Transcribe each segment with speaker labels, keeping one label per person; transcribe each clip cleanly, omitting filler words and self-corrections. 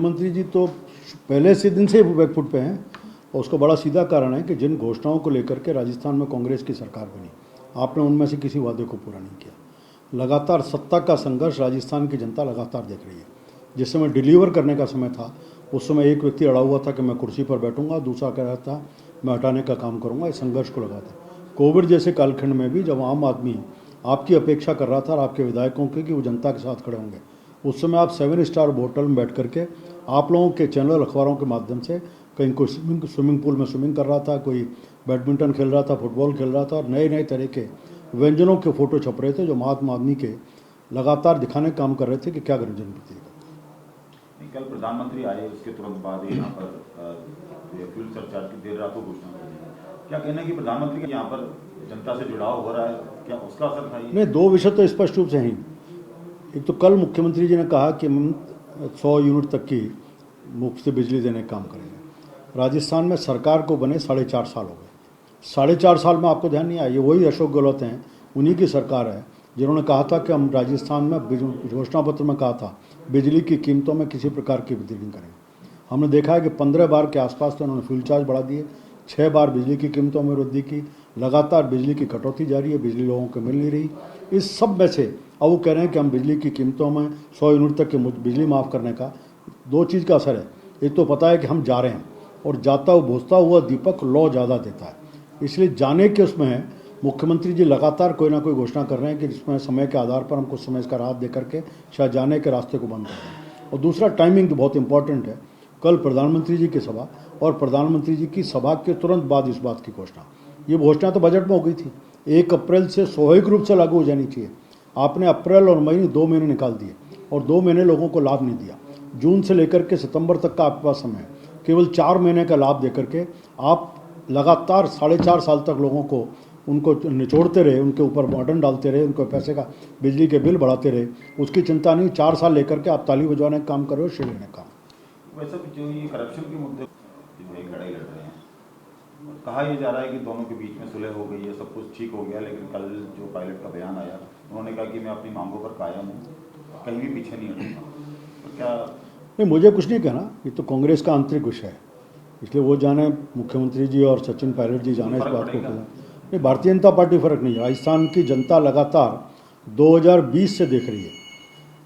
Speaker 1: मुख्यमंत्री जी तो पहले से दिन से बैकफुट पे हैं और उसका बड़ा सीधा कारण है कि जिन घोषणाओं को लेकर के राजस्थान में कांग्रेस की सरकार बनी, आपने उनमें से किसी वादे को पूरा नहीं किया। लगातार सत्ता का संघर्ष राजस्थान की जनता लगातार देख रही है। जिस समय डिलीवर करने का समय था उस समय एक व्यक्ति अड़ा हुआ था कि मैं कुर्सी पर बैठूंगा, दूसरा कह रहा था मैं हटाने का काम करूंगा। इस संघर्ष को लगा था। कोविड जैसे कालखंड में भी जब आम आदमी आपकी अपेक्षा कर रहा था और आपके विधायकों की कि वो जनता के साथ खड़े होंगे, उस समय आप 7 स्टार होटल में बैठ करके आप लोगों के चैनल अखबारों के माध्यम से कहीं कोई स्विमिंग पूल में स्विमिंग कर रहा था, कोई बैडमिंटन खेल रहा था, फुटबॉल खेल रहा था और नए नए तरह के व्यंजनों के फोटो छप रहे थे जो महात्मा आदमी के लगातार दिखाने का काम कर रहे थे कि क्या करें जनप्रति।
Speaker 2: कल प्रधानमंत्री आए, उसके तुरंत बाद यहाँ पर फ्यूल सरचार्ज की देर रात को घोषणा कर दी। क्या कहना है कि प्रधानमंत्री का यहाँ पर जनता से जुड़ाव हो रहा है, क्या उसका असर था?
Speaker 1: नहीं, दो विषय तो स्पष्ट रूप से हैं। एक तो कल मुख्यमंत्री जी ने कहा कि हम 100 यूनिट तक की मुफ्त बिजली देने का काम करेंगे। राजस्थान में सरकार को बने 4.5 साल हो गए। 4.5 साल में आपको ध्यान नहीं आया, ये वही अशोक गहलोत हैं, उन्हीं की सरकार है जिन्होंने कहा था कि हम राजस्थान में घोषणा पत्र में कहा था बिजली की कीमतों में किसी प्रकार की वृद्धि नहीं करेंगे। हमने देखा है कि 15 बार के आसपास तो उन्होंने फ्यूल चार्ज बढ़ा दिए, 6 बार बिजली की कीमतों में वृद्धि की, लगातार बिजली की कटौती जारी है, बिजली लोगों को मिल नहीं रही। इस सब में से अब वो कह रहे हैं कि हम बिजली की कीमतों में 100 यूनिट तक की बिजली माफ़ करने का। दो चीज़ का असर है, एक तो पता है कि हम जा रहे हैं और जाता हुआ बुझता हुआ दीपक लौ ज़्यादा देता है, इसलिए जाने के उसमें मुख्यमंत्री जी लगातार कोई ना कोई घोषणा कर रहे हैं कि जिसमें समय के आधार पर हम कुछ समय इसका राहत दे करके शायद जाने के रास्ते को बंद कर रहे हैं। और दूसरा टाइमिंग तो बहुत इंपॉर्टेंट है। कल प्रधानमंत्री जी की सभा और प्रधानमंत्री जी की सभा के तुरंत बाद इस बात की घोषणा, ये घोषणा तो बजट में हो गई थी, 1 अप्रैल से स्वाभाविक रूप से लागू हो जानी चाहिए। आपने अप्रैल और मई 2 महीने निकाल दिए और 2 महीने लोगों को लाभ नहीं दिया। जून से लेकर के सितंबर तक का आपके पास समय है, केवल 4 महीने का लाभ देकर के आप लगातार 4.5 साल तक लोगों को उनको निचोड़ते रहे, उनके ऊपर बर्डन डालते रहे, उनको पैसे का बिजली के बिल बढ़ाते रहे। उसकी चिंता नहीं, 4 साल लेकर के आप ताली बजवाने का काम कर रहे हो, श्रेय लेने का।
Speaker 2: वैसे जो ये करप्शन के मुद्दे जो एक लड़ाई लड़ रहे हैं, कहा यह जा रहा है कि दोनों के बीच में सुलह हो गई है, सब कुछ ठीक हो गया, लेकिन कल जो पायलट का बयान आया उन्होंने कहा कि मैं अपनी मांगों पर कायम हूँ, कहीं भी पीछे नहीं हटूंगा। तो क्या
Speaker 1: नहीं, मुझे कुछ नहीं कहना, ये तो कांग्रेस का आंतरिक विषय है, इसलिए वो जाने, मुख्यमंत्री जी और सचिन पायलट जी जाने इस बात को। नहीं, भारतीय जनता पार्टी फर्क नहीं है। राजस्थान की जनता लगातार 2020 से देख रही है।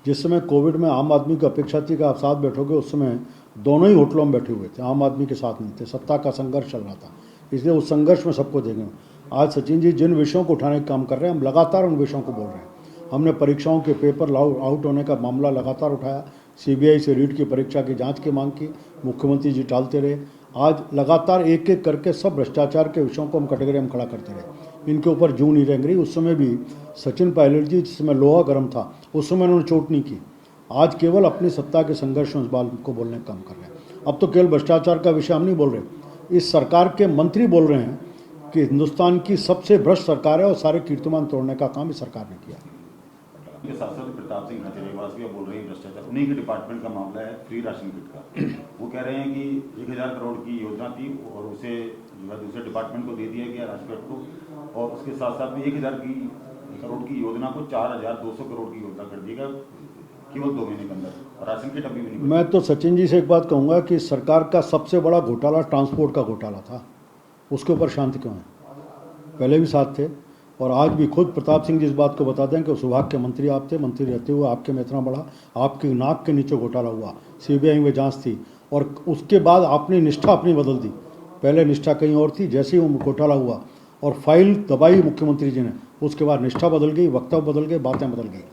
Speaker 1: जिस समय कोविड में आम आदमी की अपेक्षा थी कि आप साथ बैठोगे, उस समय दोनों ही होटलों में बैठे हुए थे, आम आदमी के साथ नहीं थे, सत्ता का संघर्ष चल रहा था, इसलिए उस संघर्ष में सबको देंगे। आज सचिन जी जिन विषयों को उठाने का काम कर रहे हैं, हम लगातार उन विषयों को बोल रहे हैं। हमने परीक्षाओं के पेपर आउट होने का मामला लगातार उठाया, सीबीआई से रीट की परीक्षा की जांच की मांग की, मुख्यमंत्री जी टालते रहे। आज लगातार एक एक करके सब भ्रष्टाचार के विषयों को हम कटघरे में खड़ा करते रहे, इनके ऊपर जूं नहीं रेंग रही। उस समय भी सचिन पायलट जी जिस समय लोहा गर्म था उस समय उन्होंने चोट नहीं की। आज केवल अपनी सत्ता के संघर्ष में इस बात को बोलने का काम कर रहे हैं। अब तो केवल भ्रष्टाचार का विषय हम नहीं बोल रहे, इस सरकार के मंत्री बोल रहे हैं कि हिंदुस्तान की सबसे भ्रष्ट सरकार है और सारे कीर्तिमान तोड़ने का काम इस सरकार ने किया।
Speaker 2: सांसद प्रताप सिंह खचेरियावास भी बोल रहे हैं भ्रष्टाचार उन्हीं के डिपार्टमेंट का मामला है, फ्री राशन किट का। वो कह रहे हैं कि 1000 करोड़ की योजना थी और उसे जो है दूसरे डिपार्टमेंट को दे दिया गया, राजपेट को, और उसके साथ साथ में 1000 करोड़ की योजना को 4200 करोड़ की योजना कर दिएगा केवल 2 महीने के अंदर, और राशन किट अभी भी नहीं।
Speaker 1: मैं तो सचिन जी से एक बात कहूँगा कि सरकार का सबसे बड़ा घोटाला ट्रांसपोर्ट का घोटाला था, उसके ऊपर शांत क्यों है? पहले भी साथ थे और आज भी खुद प्रताप सिंह जी इस बात को बताते हैं कि उस विभाग के मंत्री आप थे, मंत्री रहते हुए आपके में इतना बड़ा आपकी नाक के नीचे घोटाला हुआ, सीबीआई में जांच थी और उसके बाद आपने निष्ठा अपनी बदल दी। पहले निष्ठा कहीं और थी, जैसे ही वो घोटाला हुआ और फाइल दबाई मुख्यमंत्री जी ने, उसके बाद निष्ठा बदल गई, वक्तव्य बदल गए, बातें बदल गई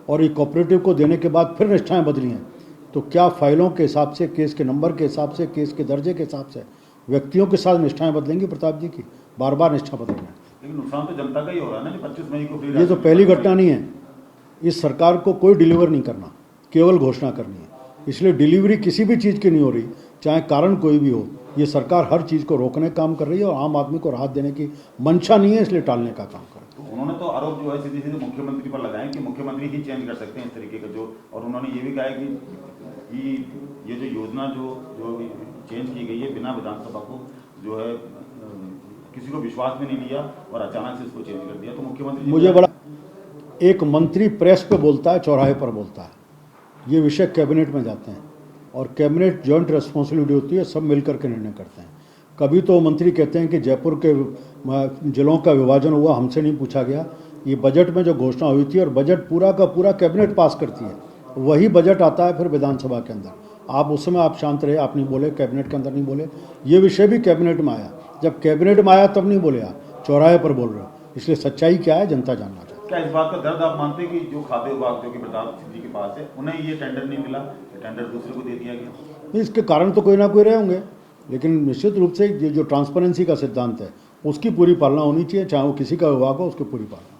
Speaker 1: और ये कोऑपरेटिव को देने के बाद फिर निष्ठाएँ बदली हैं। तो क्या फाइलों के हिसाब से, केस के नंबर के हिसाब से, केस के दर्जे के हिसाब से व्यक्तियों के साथ निष्ठाएँ बदलेंगी प्रताप जी की? बार बार निष्ठा बदलना है।
Speaker 2: लेकिन नुकसान तो जनता का ही हो रहा है ना, 25 मई को फ्री।
Speaker 1: ये तो पहली घटना नहीं है, इस सरकार को कोई डिलीवर नहीं करना, केवल घोषणा करनी है। इसलिए डिलीवरी किसी भी चीज़ की नहीं हो रही, चाहे कारण कोई भी हो। ये सरकार हर चीज़ को रोकने का काम कर रही है और आम आदमी को राहत देने की मंशा नहीं है, इसलिए टालने का काम कर रही है।
Speaker 2: तो उन्होंने तो आरोप जो है सीधे सीधे मुख्यमंत्री पर लगाए कि मुख्यमंत्री ही चेंज कर सकते हैं इस तरीके का जो, और उन्होंने ये भी कहा है कि ये जो योजना जो चेंज की गई है बिना विधानसभा को जो है किसी को विश्वास में नहीं लिया और अचानक से इसको चेंज कर दिया। तो मुख्यमंत्री
Speaker 1: मुझे बड़ा, एक मंत्री प्रेस पे बोलता है, चौराहे पर बोलता है, ये विषय कैबिनेट में जाते हैं। और कैबिनेट जॉइंट रिस्पॉन्सिबिलिटी होती है, सब मिल करके निर्णय करते हैं। कभी तो मंत्री कहते हैं कि जयपुर के जिलों का विभाजन हुआ, हमसे नहीं पूछा गया। ये बजट में जो घोषणा हुई थी और बजट पूरा का पूरा कैबिनेट पास करती है, वही बजट आता है फिर विधानसभा के अंदर। आप उस समय आप शांत रहे, आप नहीं बोले, कैबिनेट के अंदर नहीं बोले। ये विषय भी कैबिनेट में आया, जब कैबिनेट में आया तब नहीं बोले, आप चौराहे पर बोल रहे हो। इसलिए सच्चाई क्या है जनता जानना चाहती है।
Speaker 2: क्या इस बात का दर्द आप मानते हैं कि जो खाद्य विभाग जो कि प्रताप सिंह जी के पास है, उन्हें ये टेंडर नहीं मिला, टेंडर दूसरे को दे दिया गया?
Speaker 1: नहीं, इसके कारण तो कोई ना कोई रहे होंगे, लेकिन निश्चित रूप से ये जो ट्रांसपेरेंसी का सिद्धांत है उसकी पूरी पालना होनी चाहिए, चाहे वो किसी का विभाग हो, उसकी पूरी पालना।